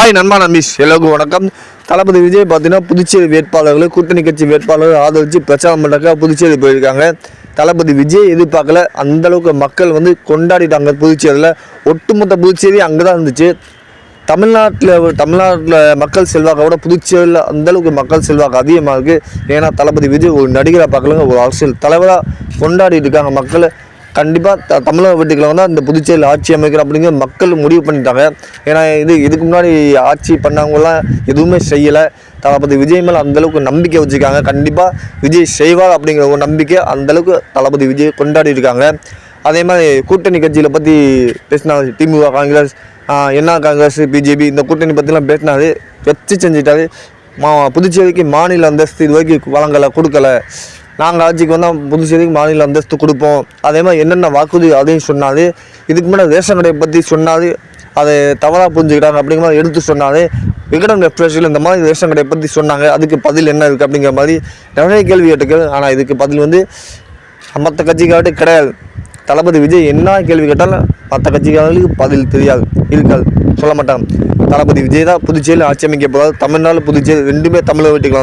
Hi நண்பா நம்பீஸ் எல்லாருக்கும் வணக்கம். தளபதி விஜய் பார்த்தீங்கன்னா புதுச்சேரி வேட்பாளர்கள் கூட்டணி கட்சி வேட்பாளர்கள் ஆதரித்து பிரச்சாரம் பண்ணுறதுக்காக புதுச்சேரி போயிருக்காங்க. தளபதி விஜய் எதிர்பார்க்கல, அந்தளவுக்கு மக்கள் கொண்டாடிட்டாங்க. புதுச்சேரியில் ஒட்டுமொத்த புதுச்சேரி அங்கே தான் இருந்துச்சு. தமிழ்நாட்டில் மக்கள் செல்வாக்கை விட புதுச்சேரியில் அந்தளவுக்கு மக்கள் செல்வாக்கு அதிகமாக இருக்குது. ஏன்னா தளபதி விஜய் ஒரு நடிகராக பார்க்கலங்க, ஒரு அரசியல் தலைவராக கொண்டாடிட்டு இருக்காங்க மக்கள். கண்டிப்பாக தமிழக வெட்டிகளை இந்த புதுச்சேரியில் ஆட்சி அமைக்கிறோம் அப்படிங்கிற மக்கள் முடிவு பண்ணிட்டாங்க. ஏன்னா இதுக்கு முன்னாடி ஆட்சி பண்ணவங்களாம் எதுவுமே செய்யலை. தளபதி விஜய் மேலே அந்தளவுக்கு நம்பிக்கை வச்சுருக்காங்க. கண்டிப்பாக விஜய் செய்வார் அப்படிங்கிற ஒரு நம்பிக்கை அந்தளவுக்கு தளபதி விஜய் கொண்டாடி இருக்காங்க. அதே மாதிரி கூட்டணி கட்சியில் பற்றி பேசினாரு. திமுக, காங்கிரஸ், காங்கிரஸ், பிஜேபி இந்த கூட்டணி பற்றிலாம் பேசினாரு. வச்சு செஞ்சுட்டாரு. புதுச்சேரிக்கு மாநில அந்தஸ்து இது வரைக்கும் வழங்கலை, கொடுக்கலை. நாங்கள் ஆட்சிக்கு வந்தால் புதுச்சேரிக்கு மாநில அந்தஸ்து கொடுப்போம். அதே மாதிரி என்னென்ன வாக்குறுதி அதையும் சொன்னார். இதுக்கு முன்னாடி ரேஷன் கடையை பற்றி சொன்னார். அதை தவறாக புரிஞ்சுக்கிட்டாங்க அப்படிங்கிற மாதிரி எடுத்து சொன்னார். விகடன் எக்ஸ்பிரஸில் இந்த மாதிரி ரேஷன் கடையை பற்றி சொன்னாங்க. அதுக்கு பதில் என்ன இருக்குது அப்படிங்கிற மாதிரி நிறைய கேள்வி கேட்டுக்கள். ஆனால் இதுக்கு பதில் மற்ற கட்சிக்கார்ட்டு கிடையாது. தளபதி விஜய் என்ன கேள்வி கேட்டாலும் மற்ற கட்சிக்காரர்களுக்கு பதில் தெரியாது, இருக்காது, சொல்ல மாட்டாங்க. தளபதி விஜய் தான் புதுச்சேரியில் ஆட்சி அமைக்க போகிறார். தமிழ்நாடு புதுச்சேரி ரெண்டுமே தமிழக வெட்டிக்கலாம்.